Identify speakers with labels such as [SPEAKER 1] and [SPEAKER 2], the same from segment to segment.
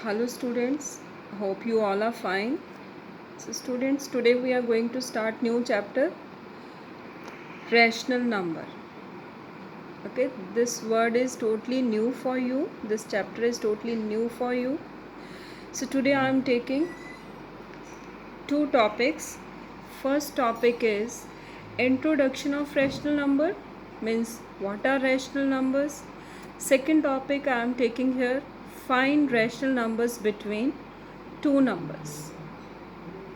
[SPEAKER 1] Hello students, hope you all are fine. So students, today we are going to start new chapter, rational number. Okay, this word is totally new for you. This chapter is totally new for you. So today I am taking two topics. First topic is introduction of rational number, means what are rational numbers. Second topic I am taking here, find rational numbers between two numbers.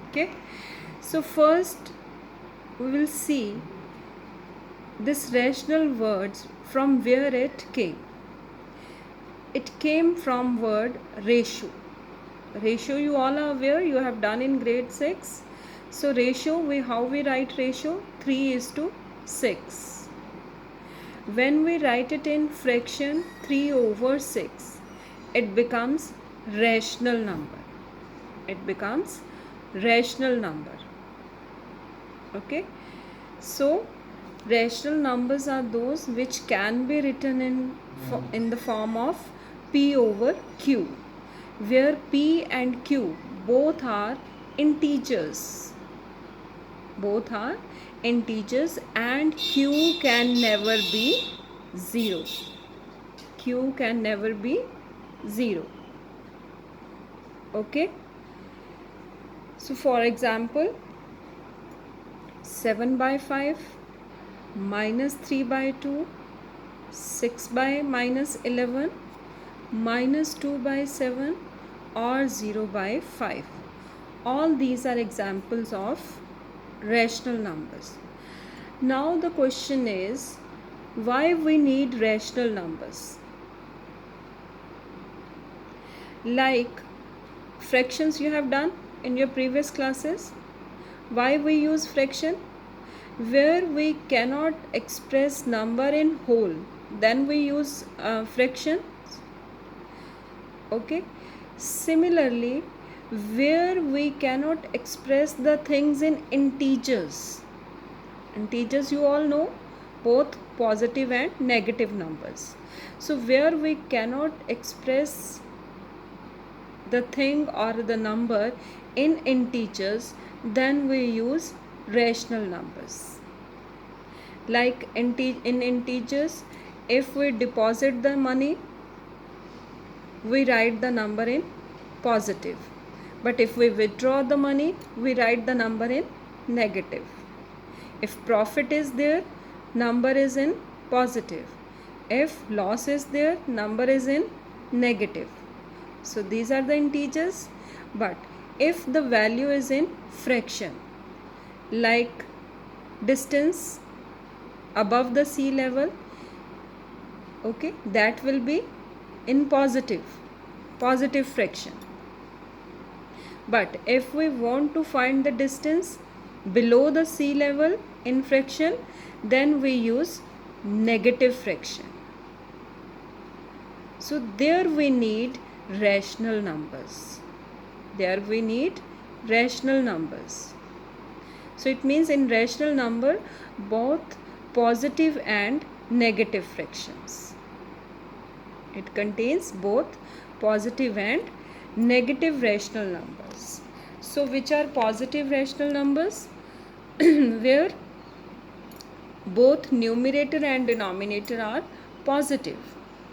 [SPEAKER 1] Okay, so first we will see this rational words from where it came. It came from word ratio. Ratio you all are aware, you have done in grade 6. So ratio, how we write ratio? 3 is to 6. When we write it in fraction 3 over 6, it becomes rational number. It becomes rational number. Okay, so rational numbers are those which can be written in the form of p over q, where p and q both are integers. Both are integers and q can never be 0. Q can never be 0. Okay, so for example, 7 by 5 minus 3 by 2, 6 by minus 11, minus 2 by 7 or 0 by 5. All these are examples of rational numbers. Now the question is, why we need rational numbers? Like fractions you have done in your previous classes. Why we use fraction? Where we cannot express number in whole, then we use fraction. Okay, similarly, where we cannot express the things in integers. Integers you all know, both positive and negative numbers. So where we cannot express the thing or the number in integers, then we use rational numbers. Like in integers, if we deposit the money, we write the number in positive, but if we withdraw the money, we write the number in negative. If profit is there, number is in positive. If loss is there, number is in negative. So these are the integers. But if the value is in fraction, like distance above the sea level, okay, that will be in positive fraction. But if we want to find the distance below the sea level in fraction, then we use negative fraction. So there we need rational numbers. There we need rational numbers. So it means in rational number, both positive and negative fractions. It contains both positive and negative rational numbers. So which are positive rational numbers? Where both numerator and denominator are positive,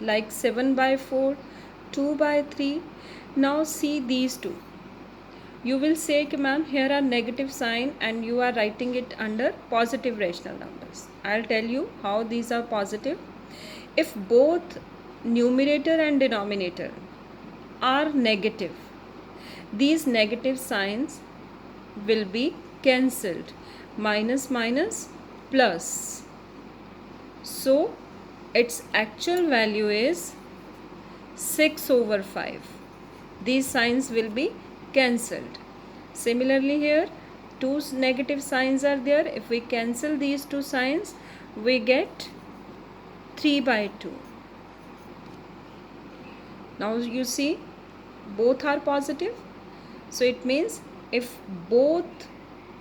[SPEAKER 1] like 7 by 4, 2 by 3. Now see these two. You will say, ma'am, here are negative sign and you are writing it under positive rational numbers. I'll tell you how these are positive. If both numerator and denominator are negative, these negative signs will be cancelled. Minus minus plus. So its actual value is 6 over 5. These signs will be cancelled. Similarly here, two negative signs are there. If we cancel these two signs, we get 3 by 2. Now you see, both are positive. So it means if both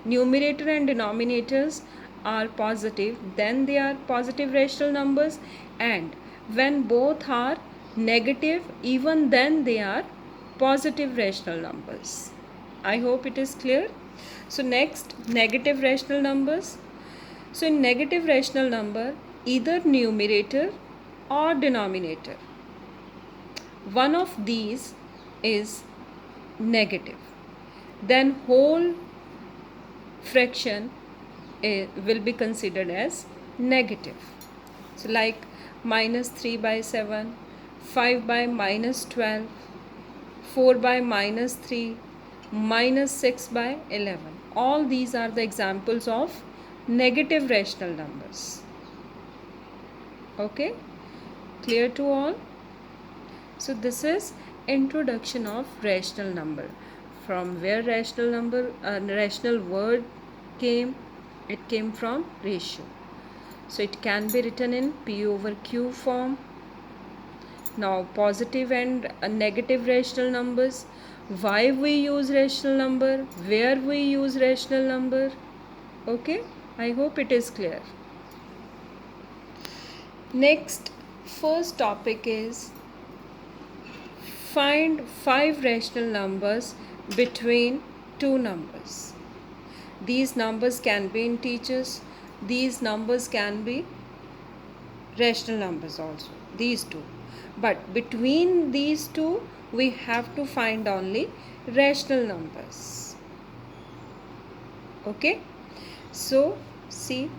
[SPEAKER 1] numerator and denominators are positive, then they are positive rational numbers, and when both are negative, even then they are positive rational numbers. I hope it is clear. So next, negative rational numbers. So in negative rational number, either numerator or denominator, one of these is negative, then whole fraction will be considered as negative. So like minus 3 by 7, 5 by minus 12, 4 by minus 3, minus 6 by 11. All these are the examples of negative rational numbers. Okay, clear to all? So this is introduction of rational number. From where rational word came? It came from ratio. So it can be written in P over Q form. Now positive and negative rational numbers. Why we use rational number? Where we use rational number? Okay, I hope it is clear. Next, first topic is find 5 rational numbers between two numbers. These numbers can be integers. These numbers can be rational numbers also. These two. But between these two, we have to find only rational numbers. Okay? So, see.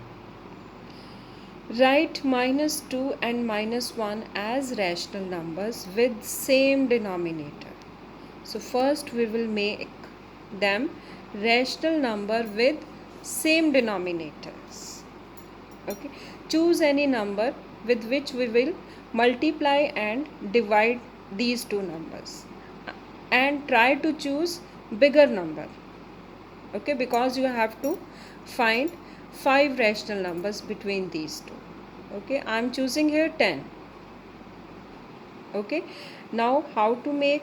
[SPEAKER 1] Write minus 2 and minus 1 as rational numbers with same denominator. So first we will make them rational number with same denominators. Okay. Choose any number with which we will multiply and divide these two numbers, and try to choose bigger number. Okay, because you have to find 5 rational numbers between these two. Okay, I am choosing here 10. Okay, now how to make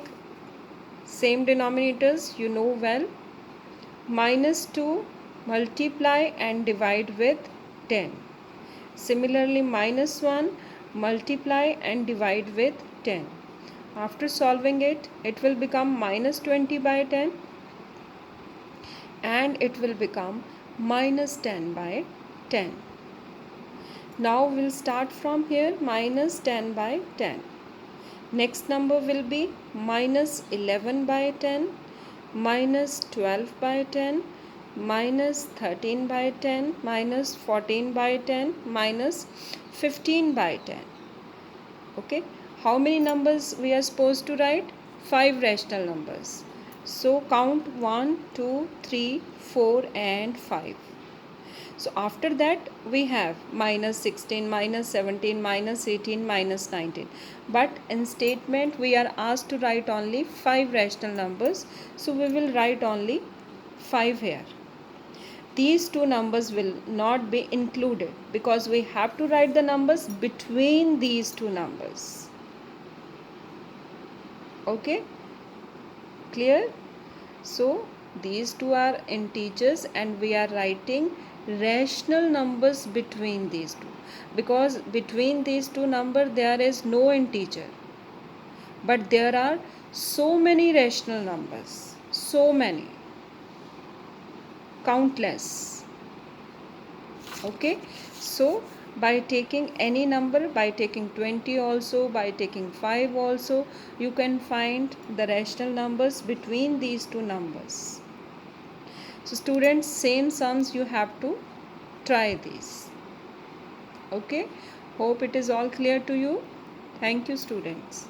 [SPEAKER 1] same denominators, you know well. Minus 2 multiply and divide with 10. Similarly, minus 1 multiply and divide with 10. After solving it, it will become minus 20 by 10 and it will become minus 10 by 10. Now we'll start from here, minus 10 by 10. Next number will be minus 11 by 10, minus 12 by 10, minus 13 by 10, minus 14 by 10, minus 15 by 10. Okay, how many numbers we are supposed to write? 5 rational numbers. So count 1, 2, 3, 4 and 5. So after that we have minus 16, minus 17, minus 18, minus 19. But in statement we are asked to write only 5 rational numbers. So we will write only 5 here. These two numbers will not be included because we have to write the numbers between these two numbers. Okay? Clear? So these two are integers and we are writing rational numbers between these two, because between these two numbers there is no integer, but there are so many rational numbers, so many, countless. Okay, so by taking any number, by taking 20 also, by taking 5 also, you can find the rational numbers between these two numbers. So students, same sums you have to try these. Okay, hope it is all clear to you. Thank you students.